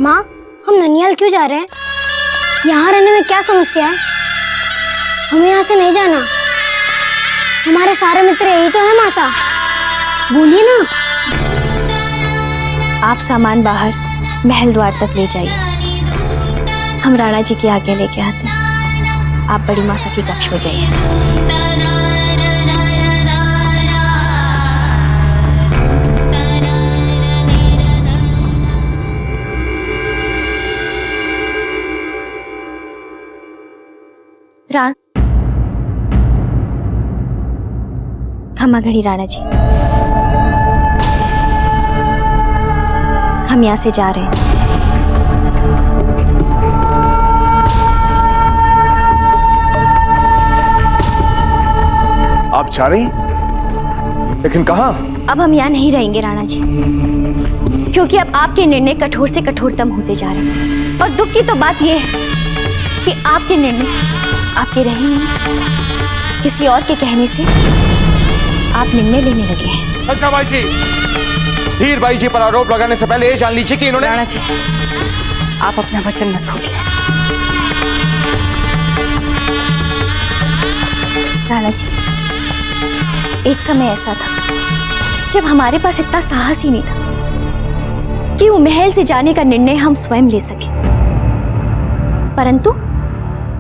माँ, हम ननिहाल क्यों जा रहे हैं? यहाँ रहने में क्या समस्या है? हमें यहाँ से नहीं जाना। हमारे सारे मित्र यही तो है मासा, बोलिए ना। आप सामान बाहर महल द्वार तक ले जाइए, हम राणा जी के आगे लेके आते हैं। आप बड़ी मासा की कक्ष में जाइए। राण खमा घड़ी राणा जी, हम यहाँ से जा रहे हैं। आप जा रही? लेकिन कहाँ? अब हम यहाँ नहीं रहेंगे राणा जी, क्योंकि अब आपके निर्णय कठोर से कठोरतम होते जा रहे हैं। और दुख की तो बात यह है कि आपके निर्णय आपके रहे नहीं, किसी और के कहने से आप निर्णय लेने लगे हैं। अच्छा भाई जी, धीर भाई जी पर आरोप लगाने से पहले ये जान लीजिए कि इन्होंने। राणा जी, आप अपना वचन मत भूलिए। राणा जी, एक समय ऐसा था जब हमारे पास इतना साहस ही नहीं था कि वो महल से जाने का निर्णय हम स्वयं ले सके, परंतु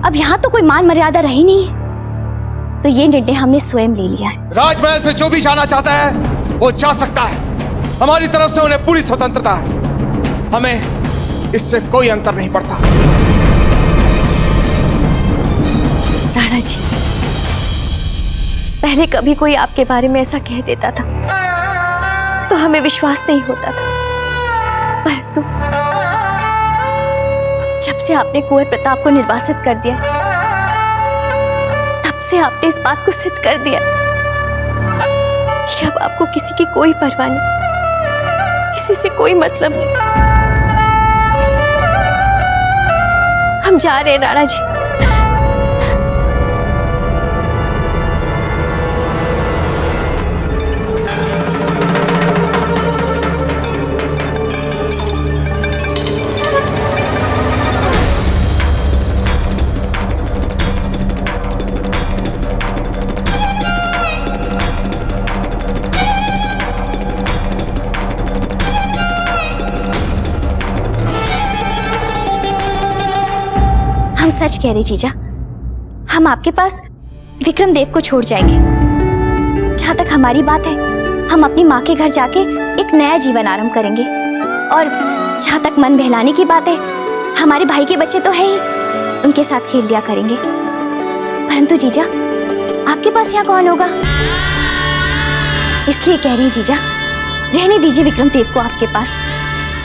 अब यहाँ तो कोई मान मर्यादा रही नहीं है, तो ये निर्णय हमने स्वयं ले लिया है। राजमहल से जो भी जाना चाहता है वो जा सकता है। हमारी तरफ से उन्हें पूरी स्वतंत्रता है, हमें इससे कोई अंतर नहीं पड़ता। राणा जी, पहले कभी कोई आपके बारे में ऐसा कह देता था तो हमें विश्वास नहीं होता था, परंतु जब से आपने कुंवर प्रताप को निर्वासित कर दिया, तब से आपने इस बात को सिद्ध कर दिया कि अब आपको किसी की कोई परवाह नहीं, किसी से कोई मतलब नहीं। हम जा रहे हैं राणा जी। हम सच कह रहे जीजा, हम आपके पास विक्रमदेव को छोड़ जाएंगे। जहां तक हमारी बात है, हम अपनी माँ के घर जाके एक नया जीवन आरंभ करेंगे। और जहां तक मन बहलाने की बात है, हमारे भाई के बच्चे तो है ही, उनके साथ खेल लिया करेंगे। परंतु जीजा, आपके पास यहाँ कौन होगा? इसलिए कह रही जीजा, रहने दीजिए विक्रमदेव को आपके पास,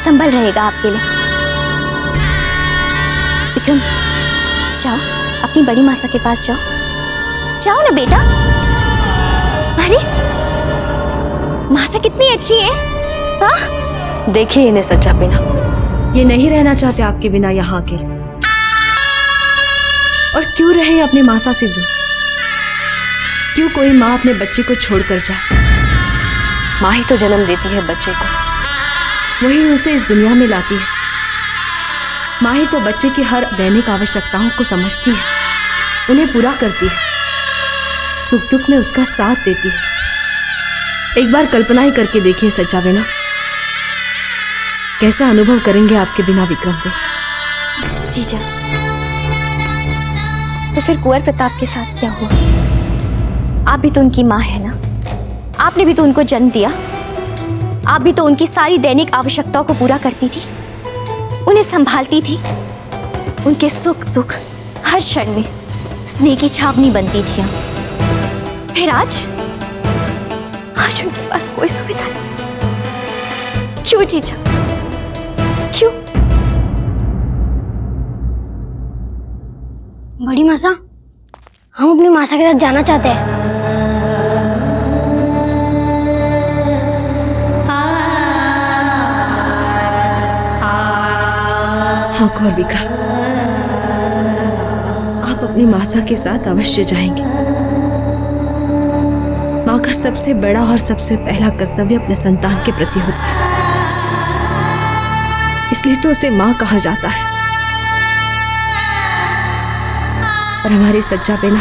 संभल रहेगा आपके लिए। विक्रम, जाओ अपनी बड़ी मासा के पास जाओ, जाओ ना बेटा। अरे मासा कितनी अच्छी है। हाँ, देखिए इन्हें सच्चा बिना, ये नहीं रहना चाहते आपके बिना यहाँ के। और क्यों रहे अपने मासा से दूर? क्यों कोई माँ अपने बच्चे को छोड़कर जाए? माँ ही तो जन्म देती है बच्चे को, वही उसे इस दुनिया में लाती है। माँ ही तो बच्चे की हर दैनिक आवश्यकताओं को समझती है, उन्हें पूरा करती है, सुख दुख में उसका साथ देती है। एक बार कल्पना ही करके देखिए सच्चा बिना, कैसा अनुभव करेंगे आपके बिना विक्रमदेव। जीजा, तो फिर कुंवर प्रताप के साथ क्या हुआ? आप भी तो उनकी माँ है ना, आपने भी तो उनको जन्म दिया, आप भी तो उनकी सारी दैनिक आवश्यकताओं को पूरा करती थी, उन्हें संभालती थी, उनके सुख दुख हर क्षण में स्नेह की छावनी बनती थी। फिर आज उनके पास कोई सुविधा नहीं। क्यों जीजा, क्यों? बड़ी मासा, हम अपनी मासा के साथ जाना चाहते हैं। हाँ कुंवर विक्रम, आप अपनी मासा के साथ अवश्य जाएंगे। माँ का सबसे बड़ा और सबसे पहला कर्तव्य अपने संतान के प्रति होता है। इसलिए तो उसे माँ कहा जाता है। और हमारे सज्जा बेना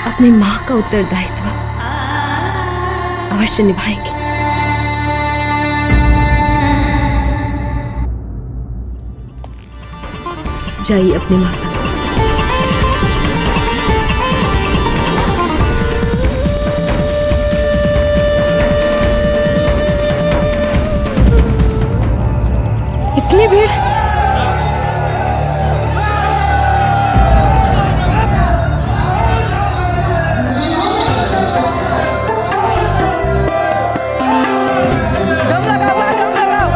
अपनी माँ का उत्तरदायित्व अवश्य निभाएंगे। जाइए अपने मासा के साथ। इतनी भीड़। दम लगाओ, दम लगाओ,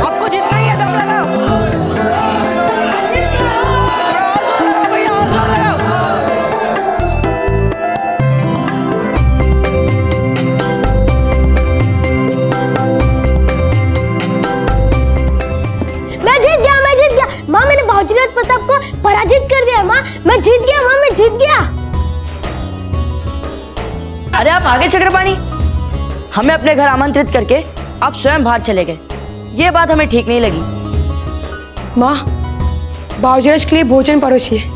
आपको जितना ही है दम लगाओ। भैया और दम लगाओ। मैं जीत गया माँ, मैंने बाबूजीराज प्रताप को पराजित कर दिया माँ, मैं जीत गया माँ, मैं जीत गया। अरे आप आगे चक्रपाणी, हमें अपने घर आमंत्रित करके आप स्वयं बाहर चले गए, ये बात हमें ठीक नहीं लगी। माँ, बाबूजीराज के लिए भोजन परोसिए।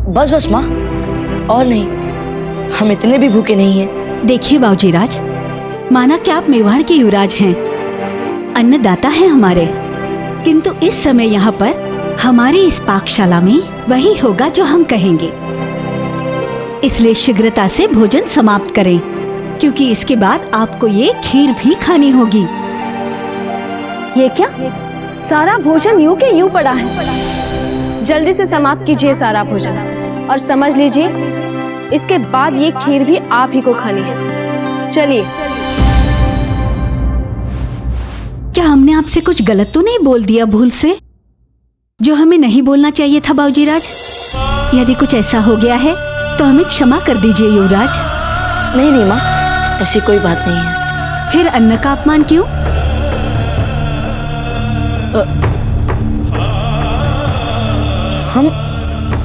बस बस माँ, और नहीं, हम इतने भी भूखे नहीं हैं। देखिए बाबूजीराज, माना कि आप मेवाड़ के युवराज हैं, अन्नदाता हैं हमारे, किंतु इस समय यहाँ पर हमारी इस पाकशाला में वही होगा जो हम कहेंगे। इसलिए शीघ्रता से भोजन समाप्त करें, क्योंकि इसके बाद आपको ये खीर भी खानी होगी। ये क्या? सारा भोजन यूं के यूं पड़ा है। जल्दी से समाप्त कीजिए सारा भोजन, और समझ लीजिए इसके बाद ये खीर भी आप ही को खानी है। चलिए। क्या हमने आपसे कुछ गलत तो नहीं बोल दिया भूल से, जो हमें नहीं बोलना चाहिए था बाबूजीराज? यदि कुछ ऐसा हो गया है तो हमें क्षमा कर दीजिए युवराज। नहीं नहीं माँ, ऐसी कोई बात नहीं है। फिर अन्न का अपमान क्यों? हम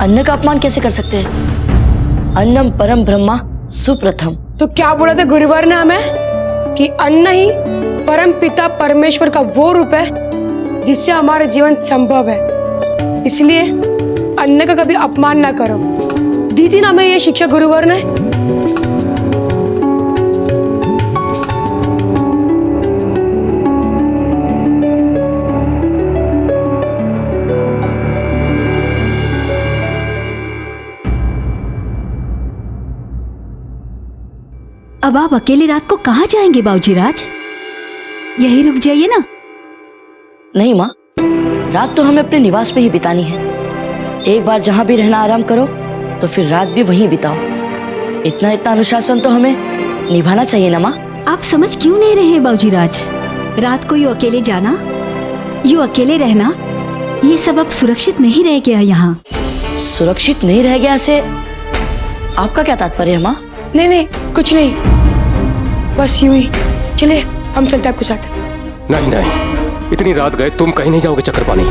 अन्न का अपमान कैसे कर सकते हैं? अन्नम परम ब्रह्मा सुप्रथम। तो क्या बोला था गुरुवार ने हमें कि अन्न ही परम पिता परमेश्वर का वो रूप है जिससे हमारा जीवन संभव है, इसलिए अन्न का कभी अपमान ना करो। दी थी ना हमें ये शिक्षा गुरुवार ने। अब आप अकेले रात को कहाँ जाएंगे बाबूजीराज? यही रुक जाइए ना। नहीं माँ, रात तो हमें अपने निवास में ही बितानी है। एक बार जहाँ भी रहना आराम करो तो फिर रात भी वहीं बिताओ। इतना अनुशासन तो हमें निभाना चाहिए ना माँ। आप समझ क्यों नहीं रहे बाबूजीराज? रात को यूं अकेले जाना, यूं अकेले रहना, ये सब अब सुरक्षित नहीं रह गया यहाँ। सुरक्षित नहीं रह गया से आपका क्या तात्पर्य है माँ? नहीं नहीं, कुछ नहीं, बस यूं ही। चलिए हम चलते हैं आपके साथ। नहीं नहीं, इतनी रात गए तुम कहीं नहीं जाओगे चक्रपाणी।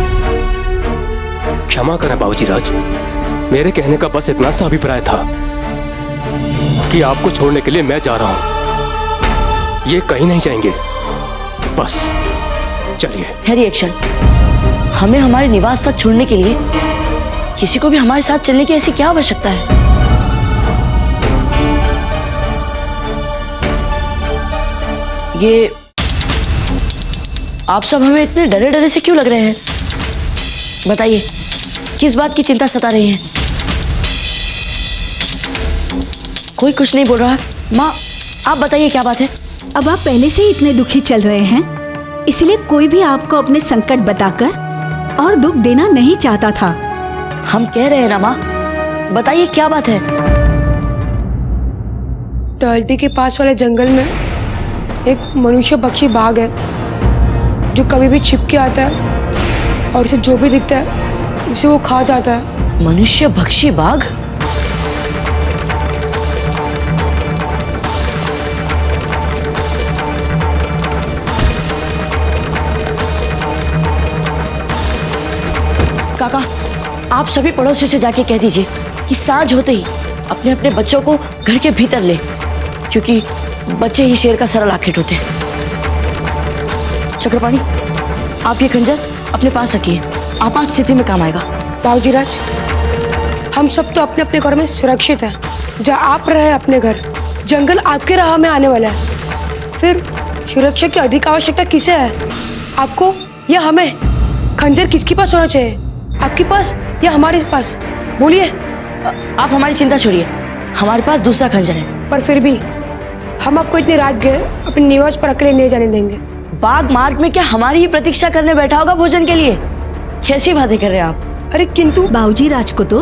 क्षमा करें बाबूजीराज, मेरे कहने का बस इतना सा अभिप्राय था कि आपको छोड़ने के लिए मैं जा रहा हूं। ये कहीं नहीं जाएंगे, बस चलिए। है रिएक्शन, हमें हमारे निवास तक छोड़ने के लिए किसी को भी हमारे साथ चलने की ऐसी क्या आवश्यकता है? ये आप सब हमें इतने डरे डरे से क्यों लग रहे हैं? बताइए, किस बात की चिंता सता रही है? कोई कुछ नहीं बोल रहा। माँ आप बताइए क्या बात है? अब आप पहले से ही इतने दुखी चल रहे हैं, इसलिए कोई भी आपको अपने संकट बताकर और दुख देना नहीं चाहता था। हम कह रहे हैं ना माँ, बताइए क्या बात है? तलती के पास वाले जंगल में एक मनुष्य पक्षी बाघ है जो कभी भी छिप के आता है और उसे जो भी दिखता है उसे वो खा जाता है। मनुष्य भक्षी बाघ? काका आप सभी पड़ोसी से जाके कह दीजिए कि सांझ होते ही अपने अपने बच्चों को घर के भीतर ले, क्योंकि बच्चे ही शेर का सरल आखिर होते हैं। चक्रपाणी आप ये खंजर अपने पास रखिए, आपात स्थिति में काम आएगा। बाबूजी राज, हम सब तो अपने अपने घर में सुरक्षित हैं। जहाँ आप रहे अपने घर, जंगल आपके राह में आने वाला है। फिर सुरक्षा की अधिक आवश्यकता किसे है, आपको या हमें? खंजर किसके पास होना चाहिए, आपके पास या हमारे पास? बोलिए। आप हमारी चिंता छोड़िए, हमारे पास दूसरा खंजर है। पर फिर भी हम आपको इतनी रात गए अपने निवास पर अकेले नहीं जाने देंगे। बाघ मार्ग में क्या हमारी ही प्रतीक्षा करने बैठा होगा भोजन के लिए? कैसी बातें कर रहे हैं आप? अरे किंतु बाबूजी राज को तो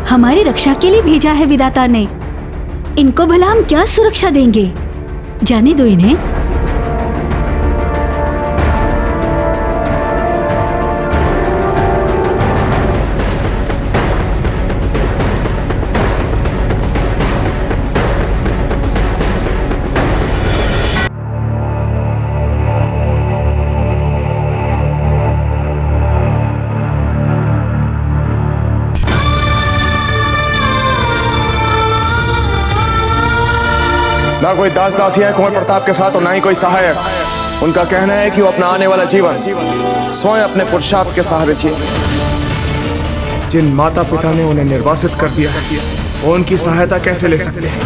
हमारी रक्षा के लिए भेजा है विधाता ने। इनको भला हम क्या सुरक्षा देंगे? जाने दो इन्हें। ना कोई दास दासियां हैं कुंवर प्रताप के साथ और ना ही कोई सहायक। उनका कहना है कि वो अपना आने वाला जीवन स्वयं अपने पुरुषार्थ के सहारे जिए। जिन माता पिता ने उन्हें निर्वासित कर दिया वो उनकी सहायता कैसे ले सकते हैं?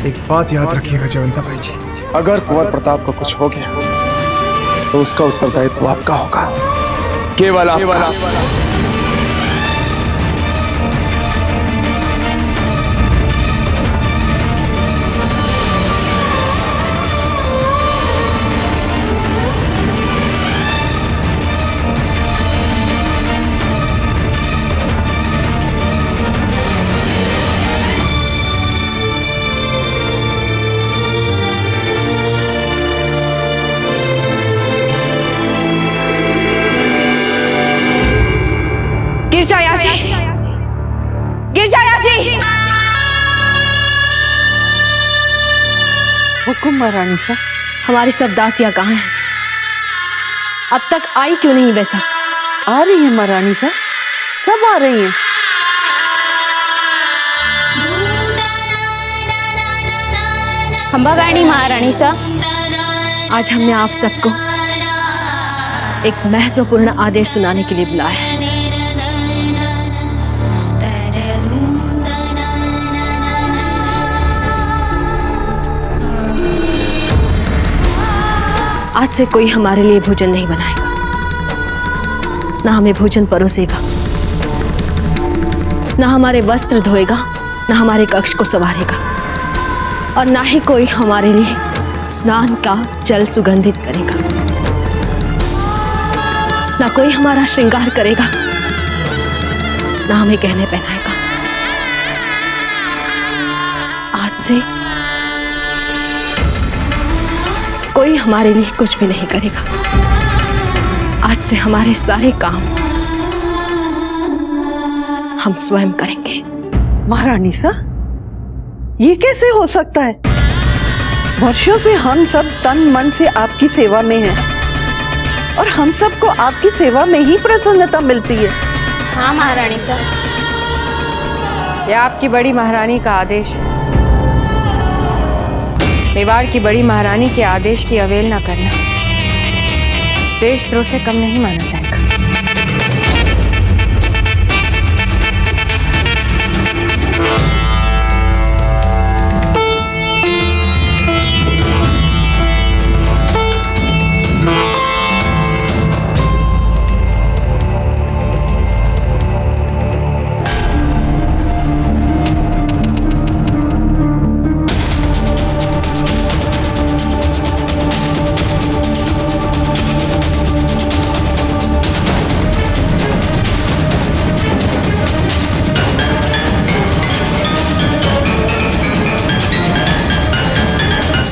एक बात याद रखिएगा जयवंता भाई जी, अगर कुंवर प्रताप को कुछ हो गया तो उसका उत्तरदायित्व आपका होगा, केवल आपका। हुकुम महारानी सा। हमारी सब दासियां कहाँ हैं? अब तक आई क्यों नहीं? वैसा आ रही है महारानी सा, सब आ रही हैं। खंबागानी महारानी सा, आज हमने आप सबको एक महत्वपूर्ण आदेश सुनाने के लिए बुलाया है। आज से कोई हमारे लिए भोजन नहीं बनाएगा, ना हमें भोजन परोसेगा, ना हमारे वस्त्र धोएगा, ना हमारे कक्ष को संवारेगा, और ना ही कोई हमारे लिए स्नान का जल सुगंधित करेगा, ना कोई हमारा श्रृंगार करेगा, ना हमें गहने पहनाएगा। आज से कोई हमारे लिए कुछ भी नहीं करेगा। आज से हमारे सारे काम हम स्वयं करेंगे। महारानी सा, ये कैसे हो सकता है? वर्षों से हम सब तन मन से आपकी सेवा में हैं और हम सबको आपकी सेवा में ही प्रसन्नता मिलती है। हाँ महारानी सा, यह आपकी बड़ी महारानी का आदेश है। मेवाड़ की बड़ी महारानी के आदेश की अवहेलना करना देशद्रोह से कम नहीं माना जाएगा।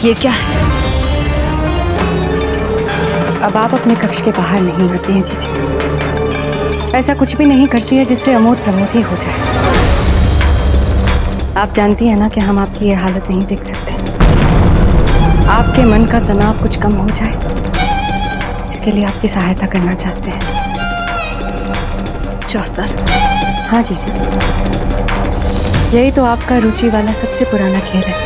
ये क्या है? अब आप अपने कक्ष के बाहर नहीं आते हैं जीजा। ऐसा कुछ भी नहीं करती है जिससे अमोद प्रमोद ही हो जाए। आप जानती हैं ना कि हम आपकी ये हालत नहीं देख सकते। आपके मन का तनाव कुछ कम हो जाए, इसके लिए आपकी सहायता करना चाहते हैं। चौसर, हाँ जीजा, यही तो आपका रुचि वाला सबसे पुराना खेल है।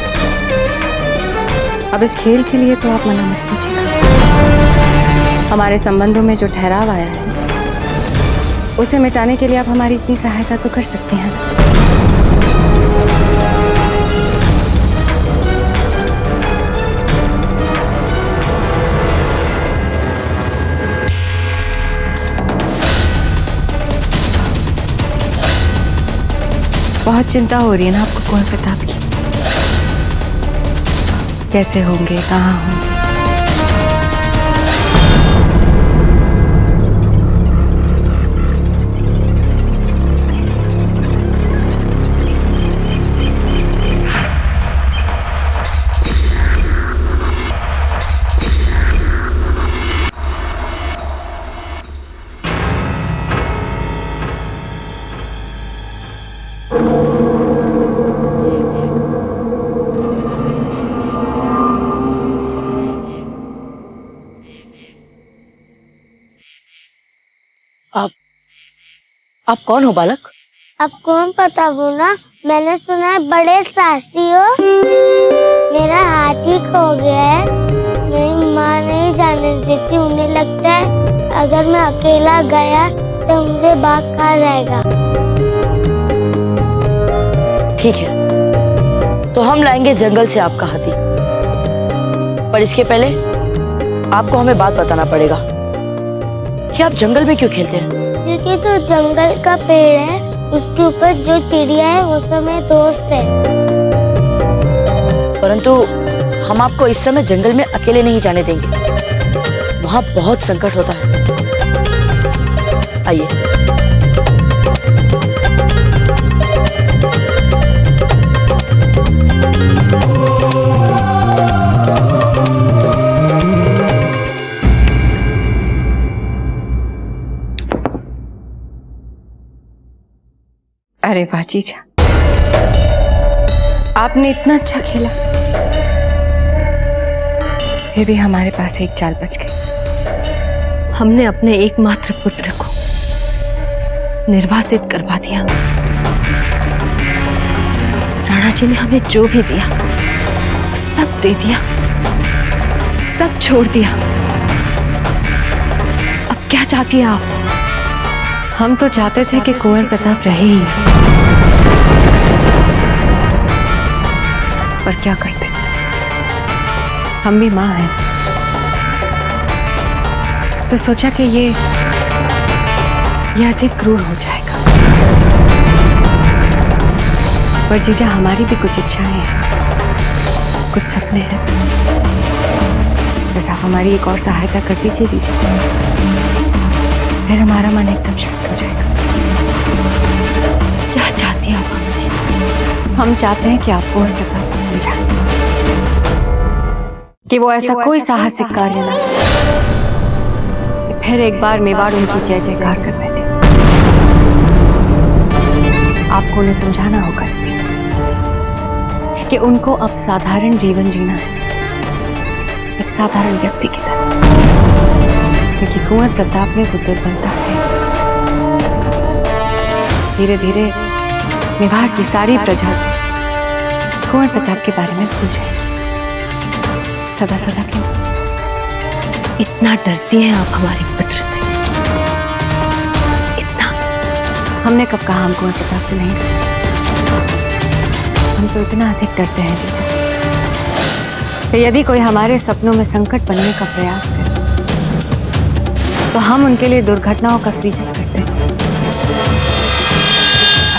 अब इस खेल के लिए तो आप मना मत कीजिएगा। हमारे संबंधों में जो ठहराव आया है उसे मिटाने के लिए आप हमारी इतनी सहायता तो कर सकते हैं। बहुत चिंता हो रही है ना आपको कुंवर प्रताप की? कैसे होंगे, कहाँ होंगे? आप कौन हो बालक? अब कौन पता वो ना, मैंने सुना है बड़े साहसी हो। मेरा हाथ ही खो गया है, मेरी माँ नहीं जाने देती। उन्हें लगता है अगर मैं अकेला गया तो मुझे बाघ खा जाएगा। ठीक है, तो हम लाएंगे जंगल से आपका हाथी, पर इसके पहले आपको हमें बात बताना पड़ेगा कि आप जंगल में क्यों खेलते हैं? क्योंकि जो जंगल का पेड़ है उसके ऊपर जो चिड़िया है वो सब मेरे दोस्त है। परंतु हम आपको इस समय जंगल में अकेले नहीं जाने देंगे, वहां बहुत संकट होता है। आइए। अरे वाह जीजा, आपने इतना अच्छा खेला, फिर भी हमारे पास एक चाल बच गई। हमने अपने एकमात्र पुत्र को निर्वासित करवा दिया। राणा जी ने हमें जो भी दिया सब दे दिया, सब छोड़ दिया। अब क्या चाहती हैं आप? हम तो चाहते थे कि कुंवर प्रताप रहे ही, पर क्या करते, हम भी मां हैं। तो सोचा कि ये अधिक क्रूर हो जाएगा। पर जीजा, हमारी भी कुछ इच्छाएं हैं, कुछ सपने हैं। बस आप हमारी एक और सहायता कर दीजिए जीजा, फिर हमारा मन एकदम शांत हो जाएगा। क्या चाहती हैं आप हमसे? हम चाहते हैं कि आप कुंवर प्रताप को समझाएं कि वो ऐसा कोई साहसिक कार्य ना कि फिर एक बार मेवाड़ उनकी जय जयकार कर बैठे। आपको उन्हें समझाना होगा कि उनको अब साधारण जीवन जीना है, एक साधारण व्यक्ति की तरह, क्योंकि कुंवर प्रताप में वो दुर्बलता है। धीरे धीरे मेवाड़ की सारी प्रजा कुंवर प्रताप के बारे में भूल जाएगी। सदा सदा क्यों? इतना डरती हैं आप हमारे पुत्र से? इतना? हमने कब कहा हम कुंवर प्रताप से नहीं डरते? हम तो इतना अधिक डरते हैं जीजा कि यदि कोई हमारे सपनों में संकट बनने का प्रयास करे तो हम उनके लिए दुर्घटनाओं का सृजन करते हैं।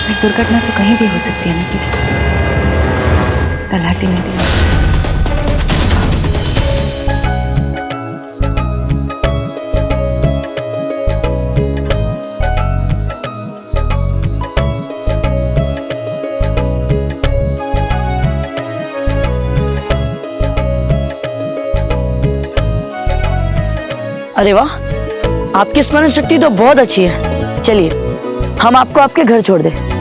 अब दुर्घटना तो कहीं भी हो सकती है ना जीजा, तलहटी में भी। अरे वाह, आपकी स्मरण शक्ति तो बहुत अच्छी है। चलिए हम आपको आपके घर छोड़ दें।